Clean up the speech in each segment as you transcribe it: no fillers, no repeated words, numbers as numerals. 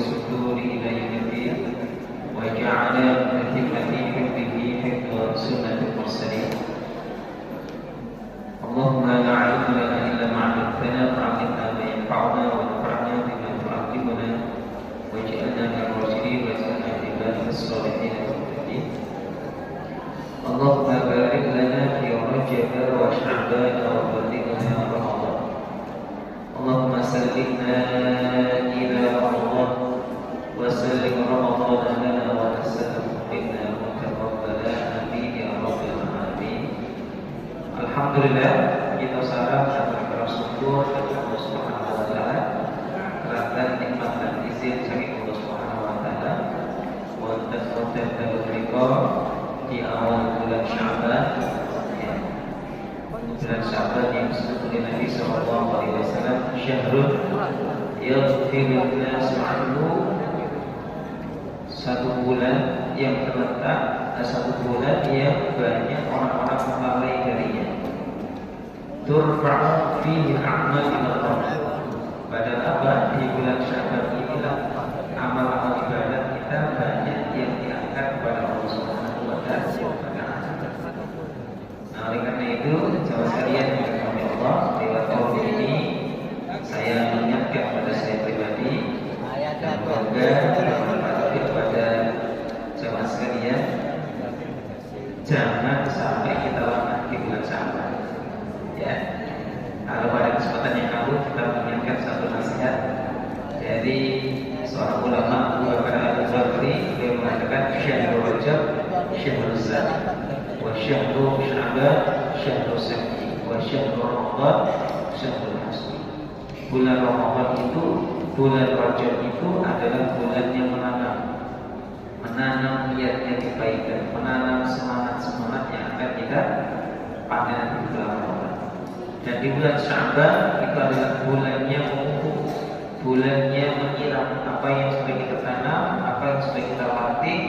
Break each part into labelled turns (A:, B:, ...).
A: والسرور إلى يوم الدين وجعلنا من ثقة حبه حفظ سنة المرسلين. اللهم لا علم لنا إلا ما علمتنا فعلمنا ما ينفعنا وانفعنا بما تعلمنا واجعلنا من الراشدين واجعلنا من عبادك الصالحين المهتدين. اللهم بارك لنا في رجب وشعبان وبلغنا رمضان. اللهم سلمنا إلى رمضان وسلم رمضان لنا وتسلم منا وتقبلنا آمين يا رب العالمين. Alhamdulillah, kita salam dan bersyukur kepada Allah Subhanahu wa taala atas nikmat dan izin dari Allah Subhanahu wa taala wonten berita di awal bulan Sya'ban, bulan Sya'ban yang disebut oleh Nabi sallallahu alaihi wasallam syahrul yaghfirun nas anhu, satu bulan yang terletak, satu bulan yang banyak orang-orang melalui darinya. Turfa'u fihi al-a'mal ila Allah. Pada apa? Di bulan Sya'ban inilah amal-amal ibadat kita banyak yang diangkat kepada Allah Subhanahu wa taala. Nah, oleh karena itu, jamaah sekalian yang dirahmati Allah, lewat tahun ini saya mengingatkan pada saya pribadi dan juga kepada jamaah sekalian, jangan sampai kita lengah di bulan Sya'ban. Ya, kalau pada kesempatan yang lalu kita mengingatkan satu nasihat dari seorang ulama Abu Bakar Al-Ghazali, beliau mengatakan syahrul Rajab syahrul Zat wa syahrul Sya'ban syahrul Sabti wa syahrul Ramadan syahrul Hasbi. Bulan Ramadan itu, bulan Rajab itu adalah bulan yang menanam niat-niat kebaikan, menanam semangat-semangat yang akan kita panen di bulan Ramadan. Dan di bulan Sya'ban itu adalah bulannya memupuk, bulannya menyiram apa yang sudah kita tanam, apa yang sudah kita latih,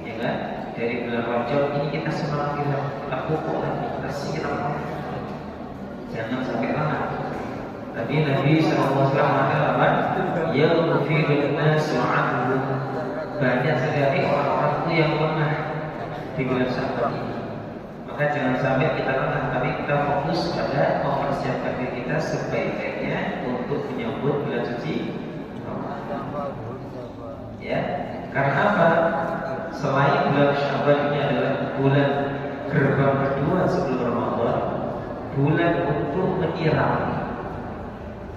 A: ya kan? Dari bulan Rajab ini kita semangat, kita pupuk lagi, kita siram. Jangan sampai lengah. Tadi Nabi SAW mengatakan, yaghfirun nas anhu. Banyak sekali orang-orang itu yang lengah di bulan Sya'ban ini. Maka jangan sampai kita lengah, tapi kita fokus pada mempersiapkan diri kita sebaik-baiknya untuk menyambut bulan suci Ramadan. Ya, karena apa? Selain bulan Sya'ban ini adalah bulan gerbang kedua sebelum Ramadan, bulan untuk menyiram.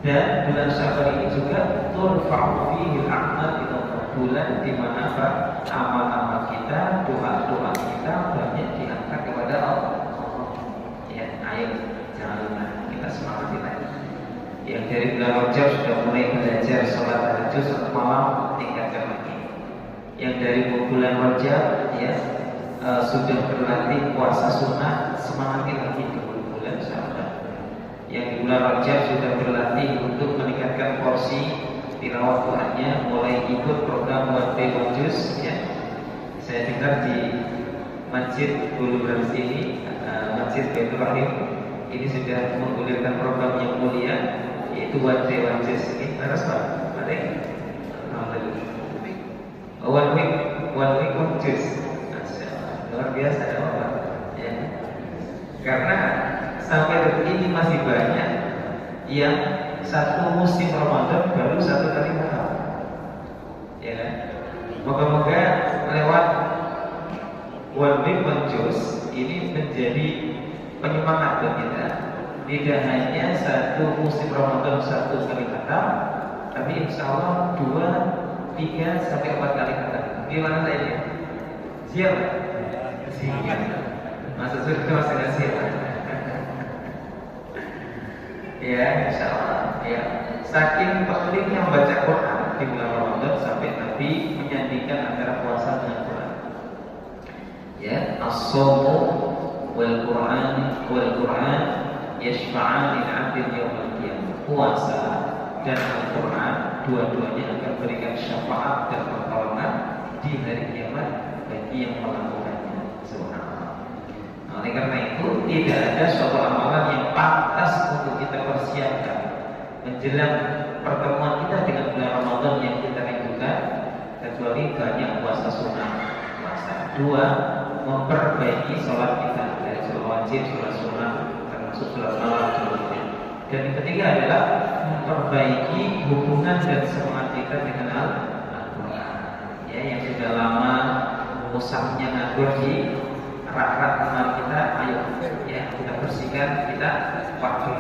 A: Dan bulan Sya'ban ini juga turfa'u fihi al-a'mal ila Allah, bulan di mana apa? Amal-amal kita, doa-doa kita banyak diangkat kepada Allah. Ya, ayo jangan lupa kita semangat lagi. Yang dari bulan Rajab sudah mulai belajar sholat tahajud satu malam, tingkatkan lagi. Yang dari bulan Rajab ya sudah berlatih puasa sunnah, semangati lagi ke bulan Sya'ban. Yang di bulan Rajab sudah berlatih untuk meningkatkan porsi tilawah Qurannya, mulai ikut program One Day One Juice ya. Saya dengar di Masjid Bulu Beras ini, Masjid Baitul Rahim ini sudah menggulirkan program yang mulia, yaitu One Day One Juice. Ini harus Pak, ada yang One Week One Juice. Luar biasa ya Pak ya. Karena sampai detik ini masih banyak yang satu musim Ramadan baru satu kali makan. Ya kan? Moga-moga lewat One Week One Juice ini menjadi penyemangat buat kita. Tidak hanya satu musim Ramadan satu kali khatam, tapi insya Allah 2, 3 sampai 4 kali khatam. Gimana saja? Siap? Siap. Masa surga masih nggak siap? Ya, insya Allah. Ya, saking pentingnya membaca Quran di bulan Ramadan sampai Nabi menyandingkan antara puasa dengan Quran. Ya, as-shawmu wal Quran yashfa'an lil 'abdi yaumil qiyamah. Puasa dan Al-Quran dua-duanya akan berikan syafaat dan pertolongan di hari kiamat bagi yang melakukannya. Subhanallah. Nah, oleh karena itu tidak ada suatu amalan yang pantas untuk kita persiapkan menjelang pertemuan kita dengan bulan Ramadan yang kita rindukan kecuali banyak puasa sunnah. Puasa. Dua, memperbaiki sholat kita dari sholat wajib, sholat sunnah, termasuk sholat malam, sholat witir. Dan yang ketiga adalah memperbaiki hubungan dan semangat kita dengan Al-Quran. Ya, yang sudah lama musafnya nganggur di rak-rak kamar kita, ayo ya kita bersihkan, kita pakai.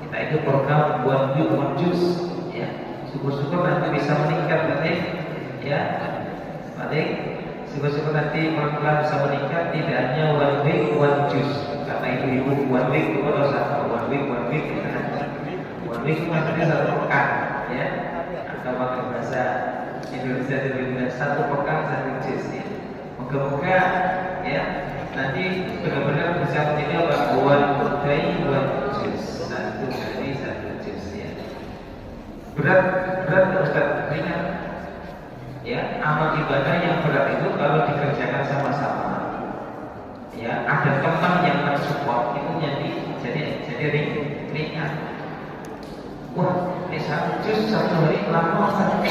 A: Kita itu program buat jus, ya. Syukur-syukur nanti bisa meningkat nanti, ya. Nanti syukur-syukur nanti pelan-pelan bisa meningkat, tidak hanya one week one juice. Kata ibu-ibu one week itu kalau satu one week one week maksudnya satu pekan, ya. Atau pakai bahasa Indonesia dengan satu pekan satu juice, ya. Moga-moga ya nanti benar-benar bisa menjadi one day one juice, satu hari satu juice, ya. Berat Ustaz, ringan. Ya, amal ibadah yang berat itu kalau dikerjakan sama-sama, ya ada teman yang mensupport itu jadi ringan. Wah, ini satu juz satu hari lama sekali,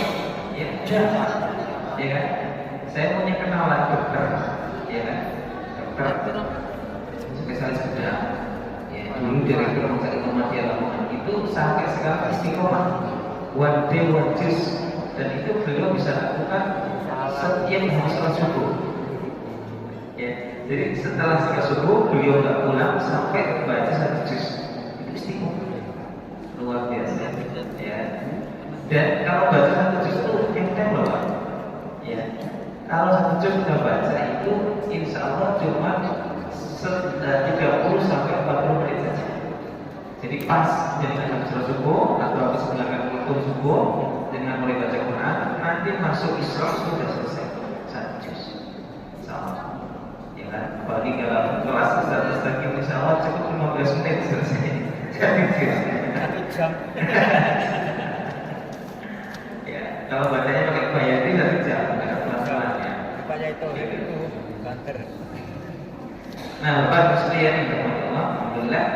A: ya udah, ya kan? Saya punya kenalan dokter, ya kan? Dokter spesialis bedah, ya dulu direktur rumah sakit Muhammadiyah Lamongan itu sampai sekarang istiqomah one day one juice. Dan itu beliau bisa lakukan setiap hari setelah subuh. Ya, jadi setelah subuh beliau nggak pulang sampai baca satu juz. Itu istiqomah luar biasa. Ya. Dan kalau baca satu juz itu enteng loh, Pak. Ya. Kalau satu juz kita baca itu insya Allah cuma 30 sampai 40 menit saja. Jadi pas dengan habis subuh atau habis mendengarkan kultum subuh dengan mulai baca Quran, nanti masuk Isra sudah selesai satu juz. Insyaallah. Ya kan? Apalagi kalau kelas Ustaz kita insyaallah cukup 15 menit selesai. Jadi jam. Ya, kalau bacanya pakai bayati 1 jam, enggak pelan-pelan ya.
B: Rupanya itu banter.
A: Nah, Bapak sekalian ini alhamdulillah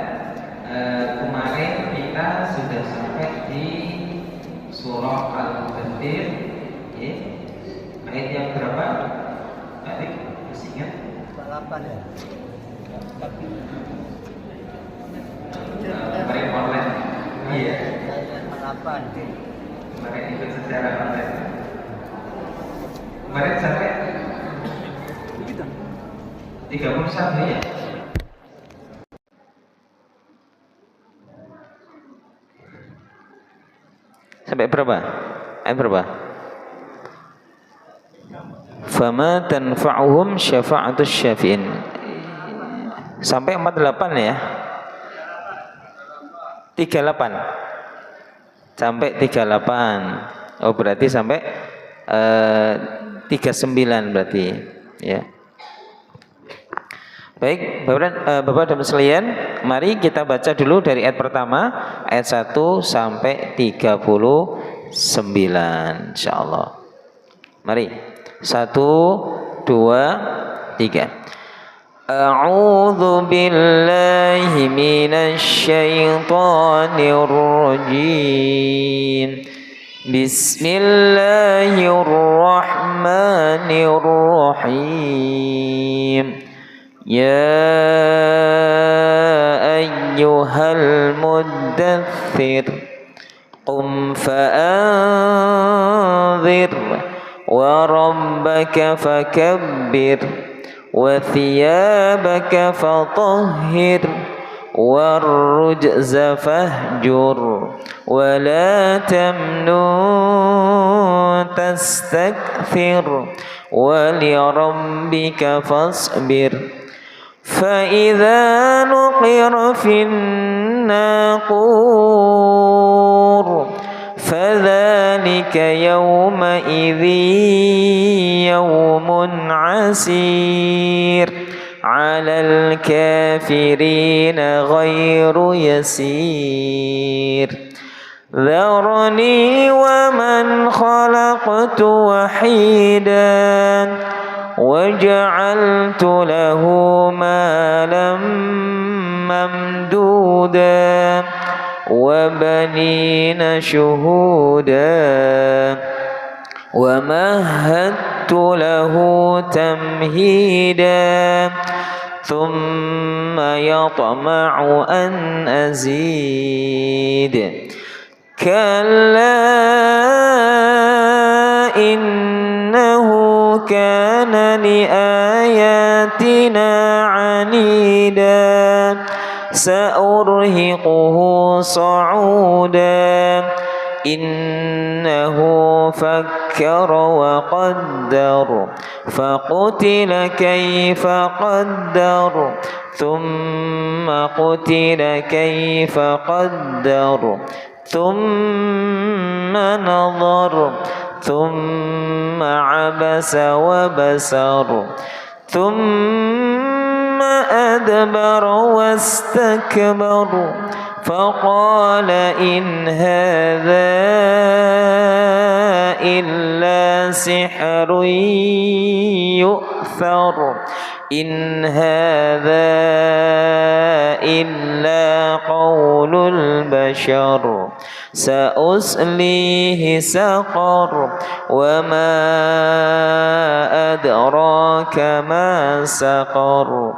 A: kemarin kita sudah sampai di surah Al-Mudaththir, ya. Ayat yang berapa? Tadi masih ingat?
B: 8 ya.
A: Kemarin online. Iya.
B: 8.
A: Kemarin ikut secara online. Kemarin sampai 31 ya. Sampai berapa? Ayat berapa? Fama tanfa'uhum syafa'atus syafi'in. Sampai 48 ya. 38. Sampai 38. Oh berarti sampai 39 berarti ya. Baik, Bapak dan sekalian, mari kita baca dulu dari ayat pertama, ayat 1 sampai 39, insyaallah. Mari, 1, 2, 3. A'udzu billahi minasy syaithanir rajim. Bismillahirrahmanirrahim. Ya ayyuhal muddaththir qum fa'anzir wa rabbaka fakabbir wa thiyabaka fatahhir warrujza fahjur wa la tamnun tastakthir wa lirabbika fasbir. فإذا نقر في الناقور فذلك يومئذ يوم عسير على الكافرين غير يسير ذرني ومن خلقت وحيدا وجعلت له مالا ممدودا وبنين شهودا ومهدت له تمهيدا ثم يطمع أن أزيد كلا إنه كان لآياتنا عنيدا سأرهقه صعودا إنه فكر وقدر فقتل كيف قدر ثم قتل كيف قدر ثم نظر ثم عبس وبسر ثم أدبر واستكبر فقال إن هذا إلا سحر يؤثر إن هذا إلا قول البشر سأصليه سقر وما أدراك ما سقر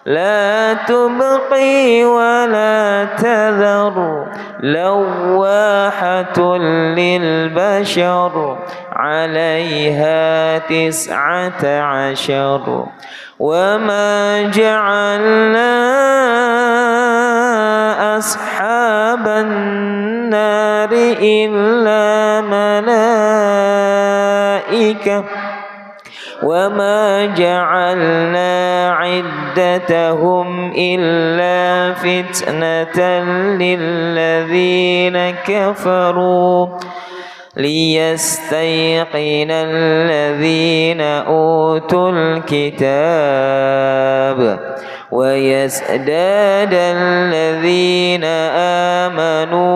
A: لا تبقي ولا تذر لواحة للبشر عليها 19 وما جعلنا أصحاب النار إلا ملائكة وما جعلنا عدتهم إلا فتنة للذين كفروا ليستيقن الذين أوتوا الكتاب ويزداد الذين آمنوا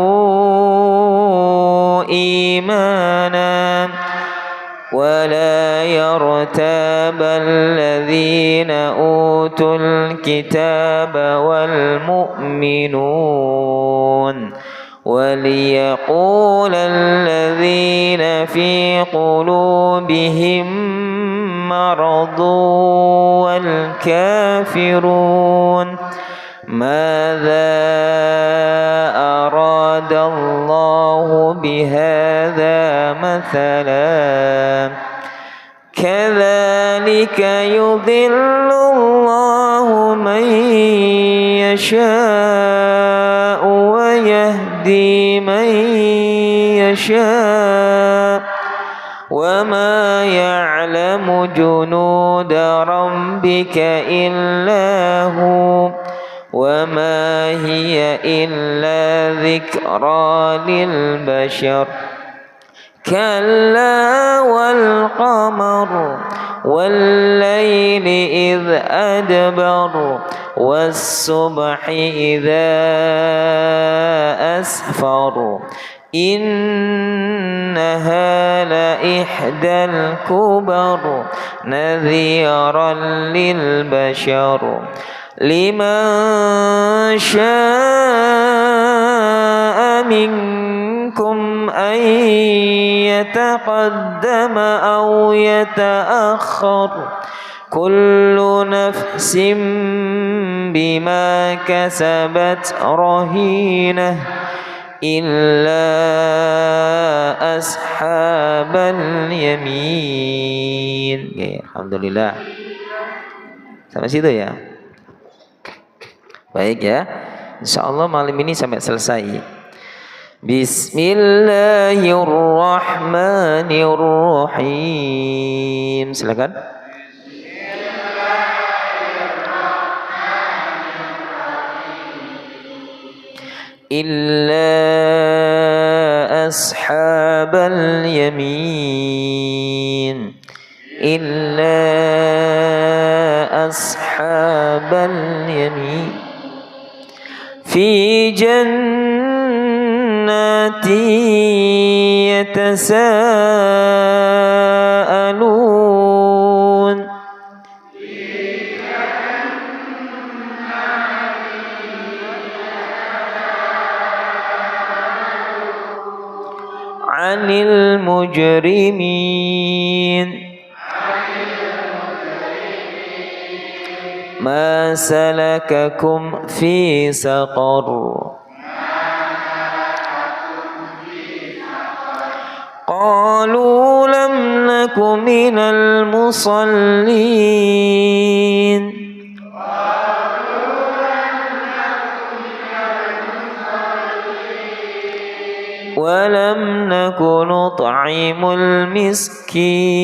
A: إيمانا ولا يرتاب الذين أوتوا الكتاب والمؤمنون وليقول الذين في قلوبهم مرض والكافرون ماذا أراد الله بهذا مثلا كذلك يضل الله من يشاء ويهدي من يشاء وما يعلم جنود ربك إلا هو وما هي إلا ذكرى للبشر كلا والقمر والليل إذ أدبر والصبح إذا أسفر إنها لإحدى الكبر نذيرا للبشر لمن شاء منكم أن يتقدم أو يتأخر كل نفس بما كسبت رهينة إلا أصحاب اليمين. Alhamdulillah. Sampai situ ya. Baik ya. Insyaallah malam ini sampai selesai. Bismillahirrahmanirrahim. Silakan. Illa ashabal yamin. Illa ashabal yamin. Fi jannati yatasaalun. Anil المجرمين ما سلككم في سقر قالوا لم نك من المصلين ولم نك نطعم المسكين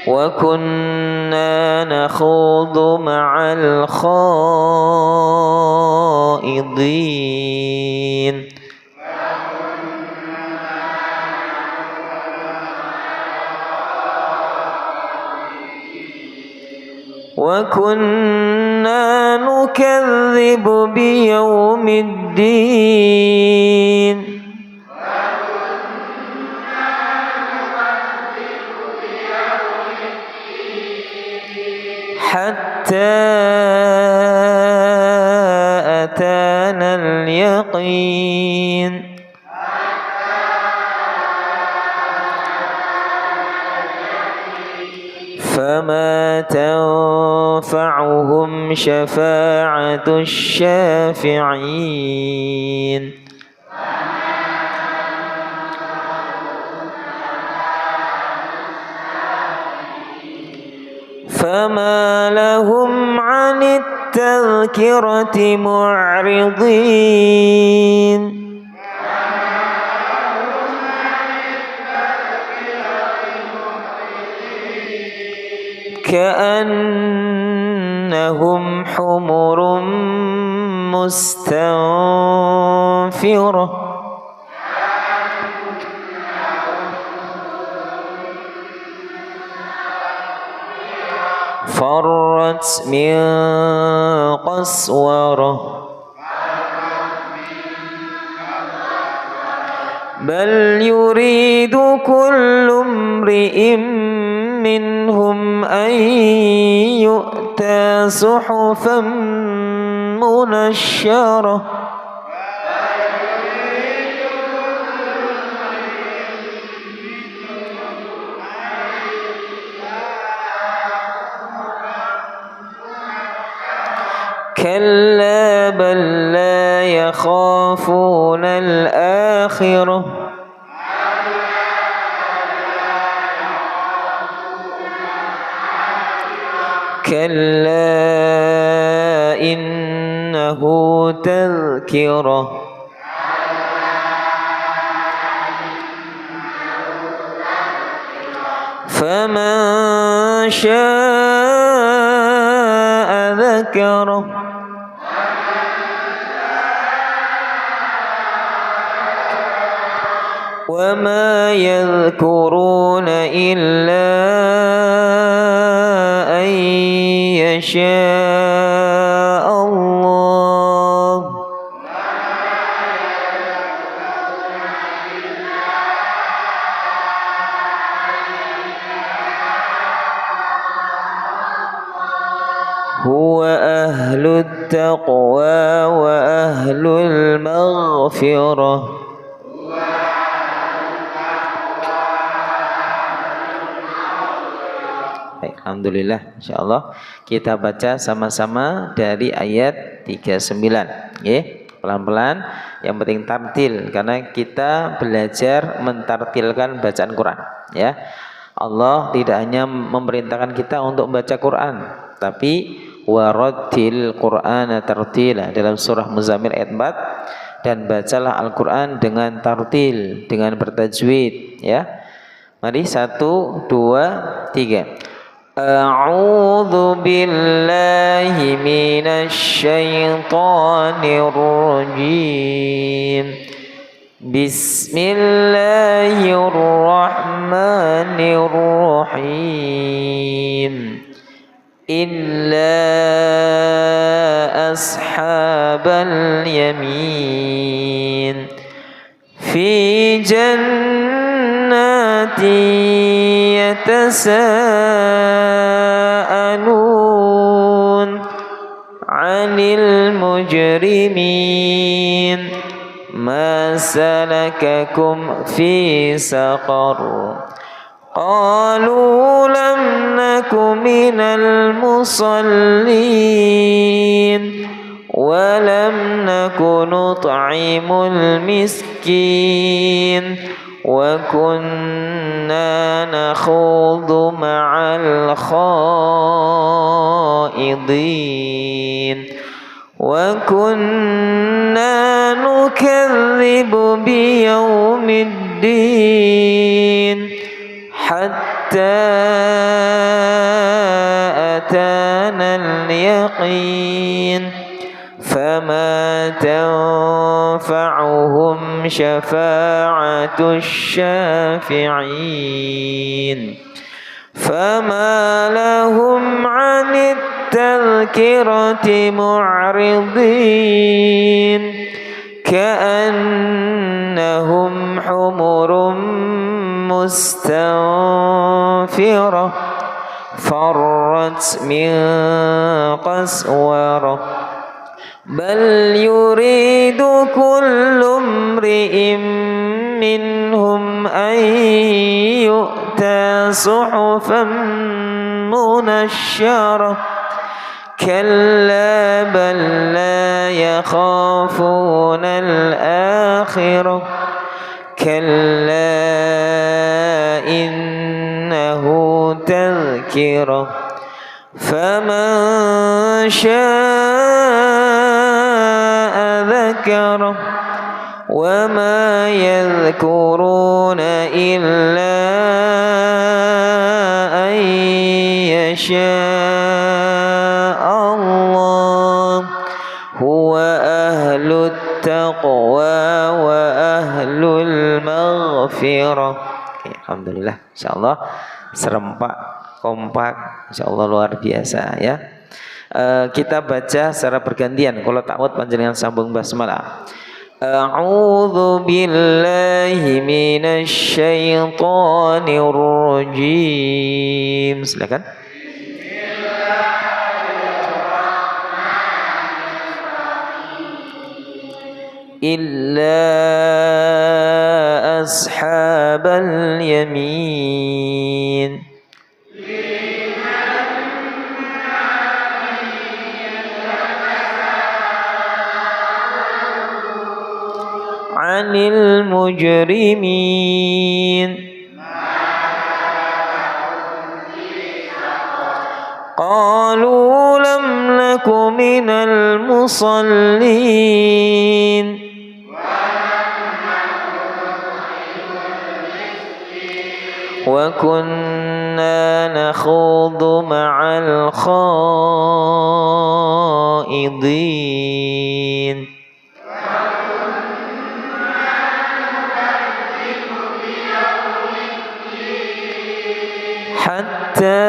A: وكنا نخوض مع الخائضين وكنا نكذب بيوم الدين حتى أتانا اليقين فما تنفعهم شفاعة الشافعين فما لهم عن التذكرة معرضين كأنهم حمر مستنفرة فرت من قسورة بل يريد كل امرئ منهم أن يؤتى صحفا منشرة كلا بل لا يخافون الآخرة كلا إنه تذكرة فمن شاء ذكره وما يذكرون إلا أن يشاء الله هو أهل التقوى وأهل المغفرة. Alhamdulillah, insyaallah kita baca sama-sama dari ayat 39. Nggih, pelan-pelan, yang penting tartil karena kita belajar mentartilkan bacaan Quran, ya. Allah tidak hanya memerintahkan kita untuk membaca Quran, tapi warattil Qur'ana tartila dalam surah Muzammil ayat 4, dan bacalah Al-Qur'an dengan tartil, dengan bertajwid, ya. Mari 1 2 3. A'udzu billahi minasy syaithanir rajim. Bismillahirrahmanirrahim. Illa ashabal yamin fi jannatin yatasaalun 'anil المجرمين ما سلككم في سقر قالوا لم نك من المصلين ولم نك نطعم المسكين وكنا نخوض مع الخائضين وكنا نكذب بيوم الدين حتى أتانا اليقين فما تنفعهم شفاعة الشافعين فما لهم عن التذكرة معرضين كأنهم حمر مستنفرة فرت من قسورة بل يريد كل امرئ منهم أن يؤتى صحفا منشرة كلا بل لا يخافون الآخرة كلا إنه تذكرة فمن شاء ذكره وما يذكرون إلا أن يشاء الله هو أهل التقوى وأهل المغفرة. Alhamdulillah, insyaallah serempak kompak, insyaallah luar biasa ya. Kita baca secara bergantian. Kalau ta'awud panjenengan sambung basmalah. A'udzu billahi minasy syaithanir rajim. Silakan. Illa ashabal yamin anil mujrimin qalu lam naku minal musallin wa kunna nakhudu ma'al khaidin hatta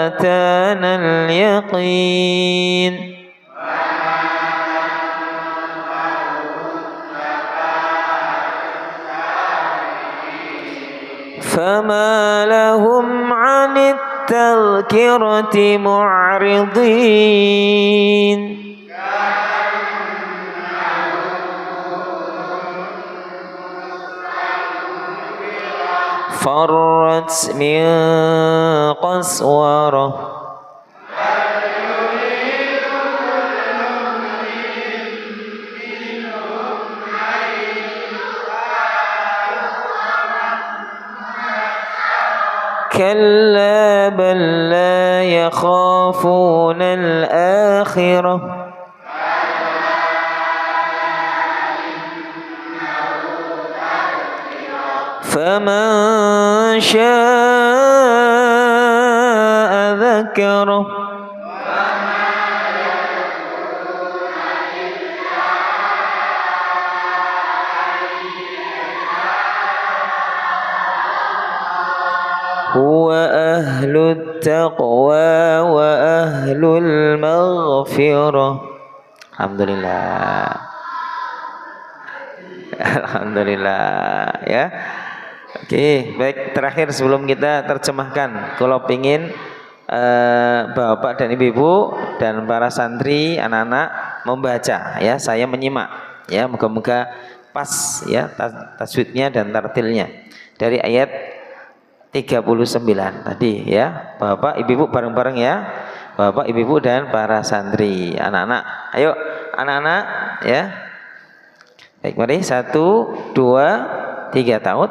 A: atana al-yaqin فما لهم عن التذكرة معرضين فرت من قسورة كلا بل لا يخافون الآخرة فمن شاء ذكره هو أهل التقوى وأهل المغفرة. Alhamdulillah. Alhamdulillah ya. Oke, baik, terakhir sebelum kita terjemahkan, kalau pingin Bapak dan Ibu dan para santri anak-anak membaca ya, saya menyimak ya, moga-moga pas ya tajwidnya dan tartilnya dari ayat 39 tadi ya. Bapak Ibu bareng-bareng ya. Bapak Ibu dan para santri, anak-anak. Ayo anak-anak ya. Baik, mari 1 2 3 taut.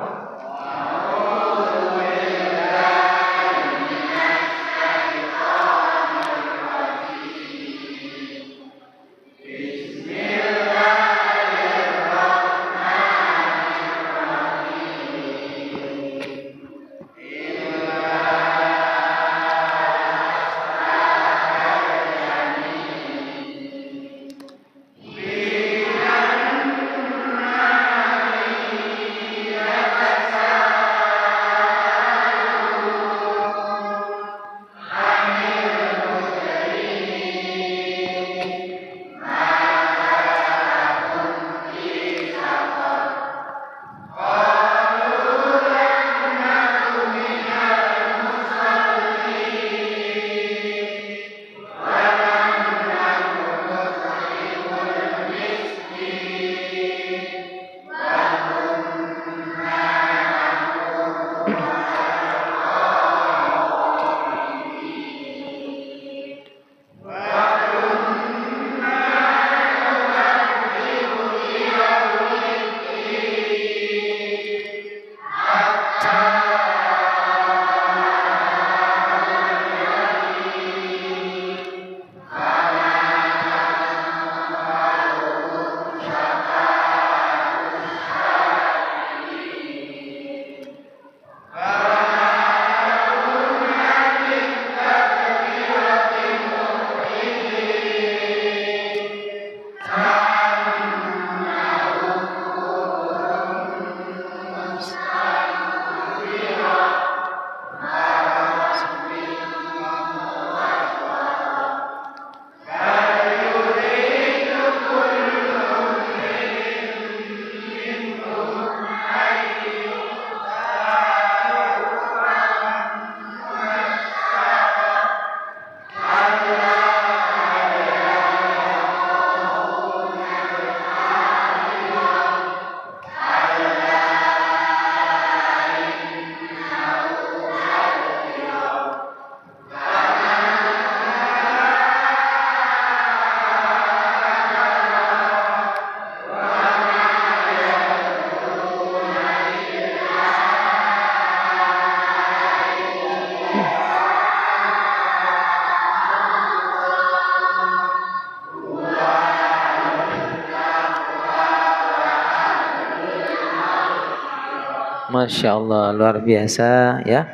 A: Masya Allah, luar biasa ya,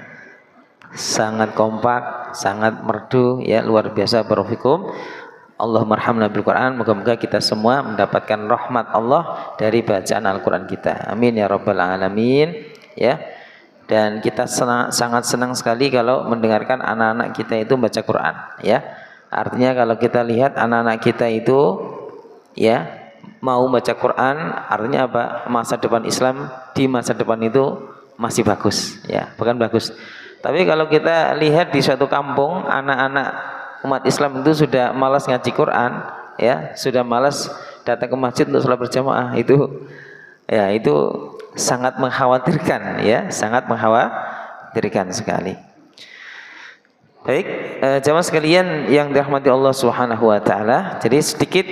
A: sangat kompak, sangat merdu ya, luar biasa. Barakallahu Allahumma arhamna bil Quran. Moga-moga kita semua mendapatkan rahmat Allah dari bacaan Al-Quran kita, amin ya rabbal alamin ya. Dan kita sangat senang sekali kalau mendengarkan anak-anak kita itu baca Quran ya. Artinya kalau kita lihat anak-anak kita itu ya mau baca Quran, artinya apa? Masa depan Islam di masa depan itu masih bagus ya, bukan bagus. Tapi kalau kita lihat di suatu kampung, anak-anak umat Islam itu sudah malas ngaji Quran ya, sudah malas datang ke masjid untuk sholat berjamaah, itu ya itu sangat mengkhawatirkan ya, sangat mengkhawatirkan sekali. Baik, jamaah sekalian yang dirahmati Allah Subhanahu wa taala. Jadi sedikit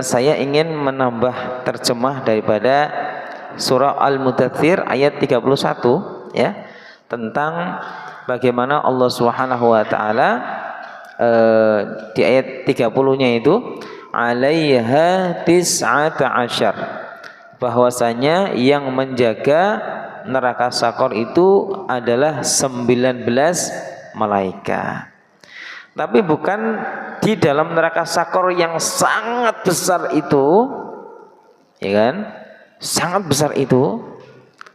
A: saya ingin menambah terjemah daripada surah Al-Mudaththir ayat 31 ya, tentang bagaimana Allah Subhanahu wa taala di ayat 30-nya itu 'alaiha tis'ata asyar, bahwasanya yang menjaga neraka Sakor itu adalah 19 malaikat. Tapi bukan di dalam neraka Sakor yang sangat besar itu, ya kan? Sangat besar itu,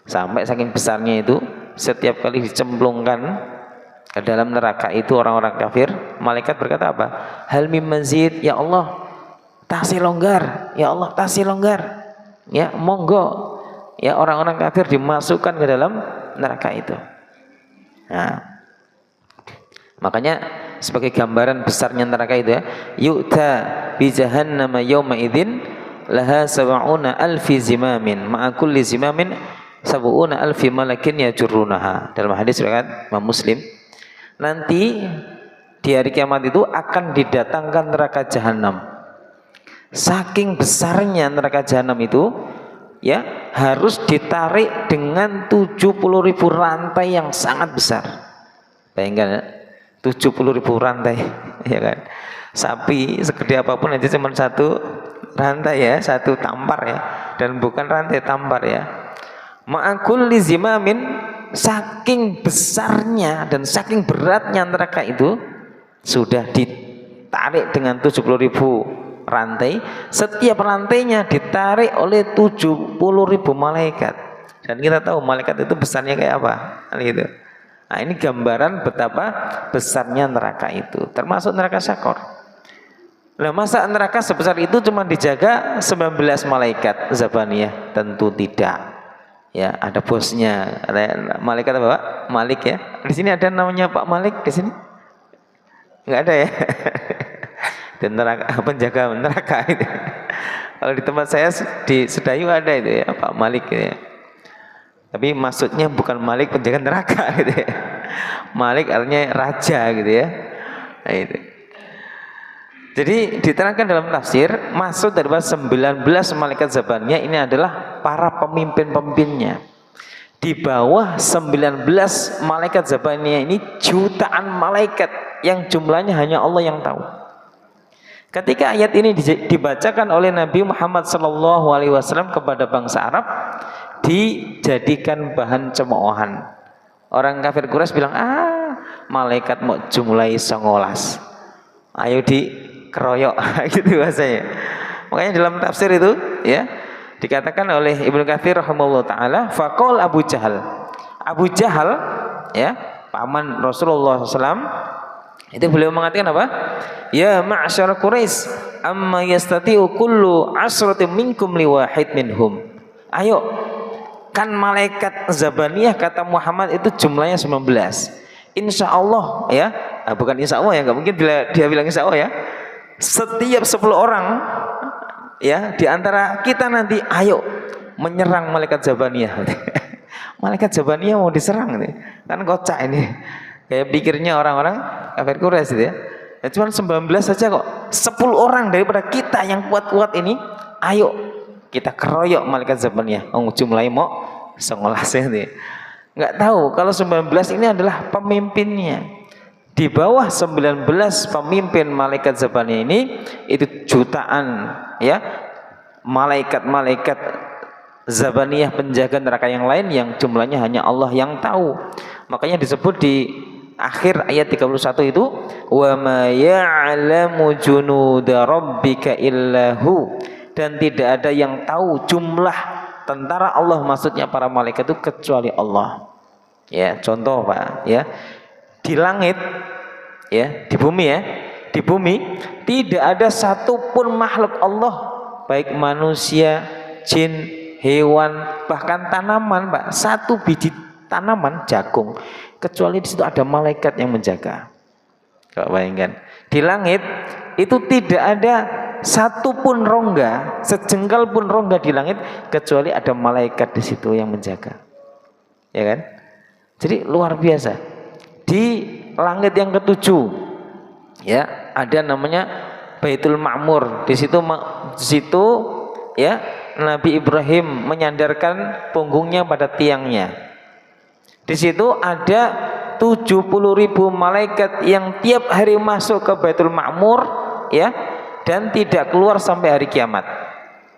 A: sampai saking besarnya itu, setiap kali dicemplungkan ke dalam neraka itu orang-orang kafir, malaikat berkata apa? Hal mim mazid, ya Allah, tasih longgar, ya Allah, tasih longgar. Ya, monggo. Ya, orang-orang kafir dimasukkan ke dalam neraka itu. Nah, makanya sebagai gambaran besarnya neraka itu ya. Yu'ta bi jahannam yawma idzin laha sab'una alfi zimamin ma'a kulli zimamin sab'una alfi malakin yajurrunaha. Dalam hadis riwayat Imam Muslim, nanti di hari kiamat itu akan didatangkan neraka jahanam. Saking besarnya neraka jahanam itu ya, harus ditarik dengan 70.000 rantai yang sangat besar. Bayangkan ya, 70.000 rantai ya kan. Sapi segede apapun aja cuma satu rantai ya, satu tampar ya, dan bukan rantai tampar ya. Ma'akul lizimamin, saking besarnya dan saking beratnya neraka itu sudah ditarik dengan 70.000 rantai, setiap rantainya ditarik oleh 70.000 malaikat. Dan kita tahu malaikat itu besarnya kayak apa kan gitu. Nah, ini gambaran betapa besarnya neraka itu, termasuk neraka Syaqor. Nah, masa neraka sebesar itu cuma dijaga 19 malaikat Zabaniyah? Tentu tidak. Ya, ada bosnya, ada malaikat apa Pak? Malik ya. Di sini ada namanya Pak Malik di sini? Enggak ada ya. Dan neraka, penjaga neraka itu. Kalau di tempat saya di Sedayu ada itu ya, Pak Malik gitu ya. Tapi maksudnya bukan Malik penjaga neraka gitu ya. Malik artinya raja gitu ya. Nah, itu. Jadi diterangkan dalam tafsir, maksud dari 19 malaikat Zabaniyah ini adalah para pemimpin-pemimpinnya. Di bawah 19 malaikat Zabaniyah ini jutaan malaikat yang jumlahnya hanya Allah yang tahu. Ketika ayat ini dibacakan oleh Nabi Muhammad SAW kepada bangsa Arab, dijadikan bahan cemoohan. Orang kafir Quraisy bilang, malaikat mau jumlahi 19. Ayo dikeroyok gitu bahasanya. Makanya dalam tafsir itu ya dikatakan oleh Ibnu Katsir rahimahullah taala, faqol Abu Jahal. Abu Jahal ya, paman Rasulullah SAW, itu beliau mengatakan apa? Ya ma'syar Quraisy, amma yastati'u kullu asratin minkum liwahid minhum. Ayo, kan malaikat Zabaniyah kata Muhammad itu jumlahnya 19. Insya Allah ya, bukan insya Allah ya, nggak mungkin dia bilang insya Allah ya. Setiap 10 orang ya, di antara kita nanti ayo menyerang malaikat Zabaniyah. Malaikat Zabaniyah mau diserang nih, kan kocak ini. Kayak pikirnya orang-orang kafir Quraisy ya. Ya cuma 19 saja kok. 10 orang daripada kita yang kuat-kuat ini, ayo kita keroyok malaikat Zabaniyah. Jumlahnya mau 19 nih. Enggak tahu kalau 19 ini adalah pemimpinnya. Di bawah 19 pemimpin malaikat Zabaniyah ini itu jutaan ya malaikat-malaikat Zabaniyah penjaga neraka yang lain yang jumlahnya hanya Allah yang tahu. Makanya disebut di akhir ayat 31 itu, wa ma ya'lamu junuda rabbika illahu, dan tidak ada yang tahu jumlah tentara Allah, maksudnya para malaikat itu, kecuali Allah. Ya, contoh Pak ya, di langit ya, di bumi ya, di bumi tidak ada satupun makhluk Allah, baik manusia, jin, hewan, bahkan tanaman Pak, satu biji tanaman jagung, kecuali di situ ada malaikat yang menjaga. Kalau bayangkan di langit itu tidak ada satupun rongga, sejengkal pun rongga di langit, kecuali ada malaikat di situ yang menjaga. Ya kan? Jadi luar biasa. Di langit yang ketujuh, ya ada namanya Baitul Ma'mur. Di situ ya Nabi Ibrahim menyandarkan punggungnya pada tiangnya. Di situ ada 70.000 malaikat yang tiap hari masuk ke Baitul Ma'mur ya, dan tidak keluar sampai hari kiamat.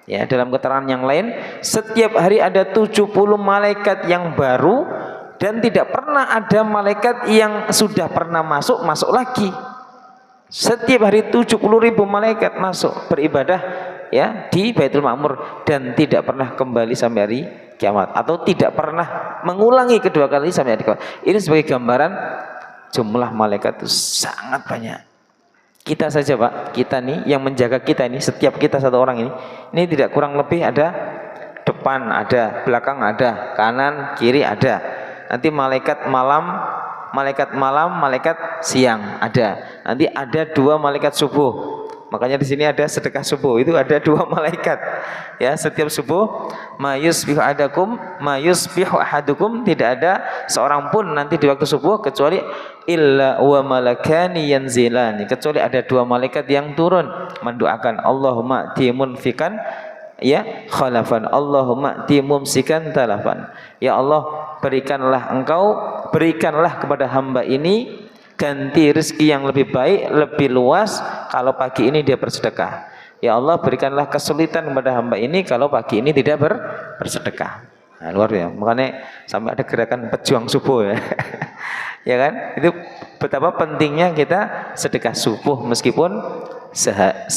A: Ya, dalam keterangan yang lain, setiap hari ada 70 malaikat yang baru, dan tidak pernah ada malaikat yang sudah pernah masuk lagi. Setiap hari 70.000 malaikat masuk beribadah ya di Baitul Ma'mur, dan tidak pernah kembali sampai hari kiamat, atau tidak pernah mengulangi kedua kali sampai hari kiamat. Ini sebagai gambaran jumlah malaikat itu sangat banyak. Kita saja Pak, kita nih yang menjaga kita ini, setiap kita satu orang ini tidak kurang lebih ada depan ada, belakang ada, kanan kiri ada. Nanti malaikat malam Malaikat malam, malaikat siang ada. Nanti ada 2 malaikat subuh. Makanya di sini ada sedekah subuh, itu ada 2 malaikat. Ya, setiap subuh mayusbihu ahadukum, tidak ada seorang pun nanti di waktu subuh kecuali illa wa malakani yanzilani, kecuali ada 2 malaikat yang turun mendoakan Allahumma timunfikan ya khalafan, Allahumma timumsikan talafan. Ya Allah, berikanlah kepada hamba ini ganti rezeki yang lebih baik, lebih luas kalau pagi ini dia bersedekah. Ya Allah, berikanlah kesulitan kepada hamba ini kalau pagi ini tidak bersedekah. Nah, luar ya. Makanya sampai ada gerakan pejuang subuh ya. Ya kan? Itu betapa pentingnya kita sedekah subuh meskipun 1000.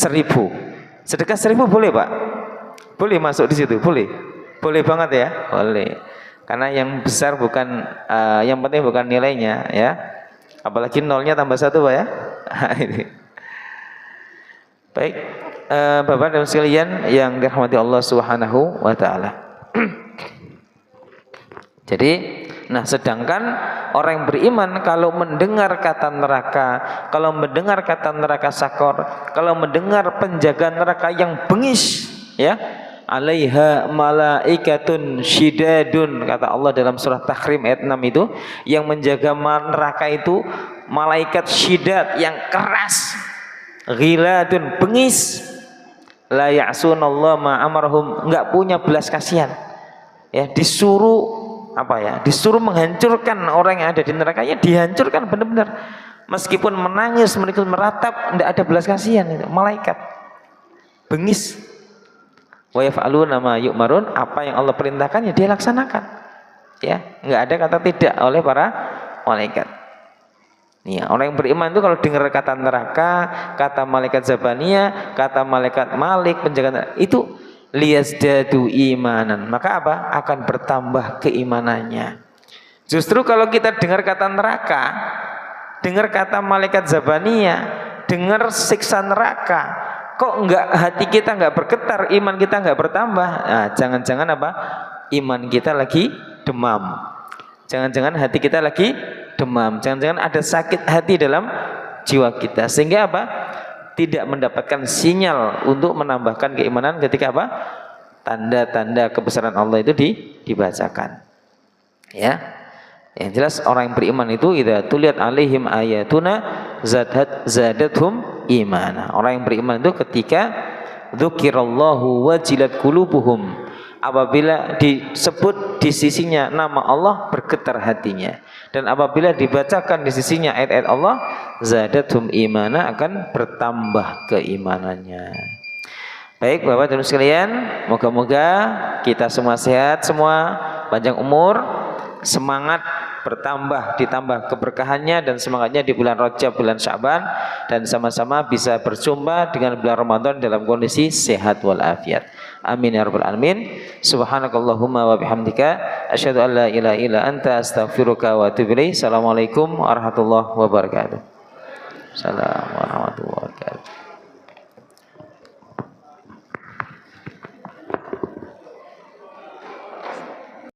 A: Sedekah 1000 boleh, Pak? Boleh masuk di situ? Boleh. Boleh banget ya? Boleh. Karena yang besar bukan yang penting bukan nilainya ya. Apalagi nolnya tambah 1, Pak ya. Baik, Bapak dan sekalian yang dirahmati Allah Subhanahu wa taala. Jadi, nah sedangkan orang yang beriman kalau mendengar kata neraka, kalau mendengar kata neraka sakor, kalau mendengar penjaga neraka yang bengis, ya, alaiha malaikatun syidadun, kata Allah dalam surah Tahrim ayat 6 itu, yang menjaga neraka itu malaikat syidad yang keras, ghiladun bengis, la ya'sunallaha ma amarhum, enggak punya belas kasihan. Ya, disuruh apa ya? Disuruh menghancurkan orang yang ada di neraka, ya dihancurkan benar-benar. Meskipun menangis, meskipun meratap, enggak ada belas kasihan itu, malaikat. Bengis. Wa yaf'aluna ma yu'marun, apa yang Allah perintahkan ya dia laksanakan. Ya, enggak ada kata tidak oleh para malaikat. Nih, orang yang beriman itu kalau dengar kata neraka, kata malaikat Zabaniyah, kata malaikat Malik, penjaga neraka, itu liyazdadu imanan, maka apa? Akan bertambah keimanannya. Justru kalau kita dengar kata neraka, dengar kata malaikat Zabaniyah, dengar siksa neraka, kok enggak, hati kita enggak bergetar, iman kita enggak bertambah. Nah, jangan-jangan apa? Iman kita lagi demam. Jangan-jangan hati kita lagi demam. Jangan-jangan ada sakit hati dalam jiwa kita. Sehingga apa? Tidak mendapatkan sinyal untuk menambahkan keimanan ketika apa? Tanda-tanda kebesaran Allah itu dibacakan. Ya. Yang jelas orang yang beriman itu idza tuliyat alaihim ayatuna zadathum imana. Orang yang beriman itu ketika dzukirallahu wajilat qulubuhum, apabila disebut di sisinya nama Allah bergetar hatinya, dan apabila dibacakan di sisinya ayat-ayat Allah zadathum imana, akan bertambah keimanannya. Baik Bapak dan sekalian, moga-moga kita semua sehat, semua panjang umur, semangat bertambah, ditambah keberkahannya dan semangatnya di bulan Rajab, bulan Sya'ban, dan sama-sama bisa berjumpa dengan bulan Ramadan dalam kondisi sehat walafiat. Amin ya rabbal alamin. Subhanakallahumma wa bihamdika asyhadu an la ilaha illa anta astaghfiruka wa atubu ilaik. Assalamualaikum warahmatullahi wabarakatuh. Assalamualaikum.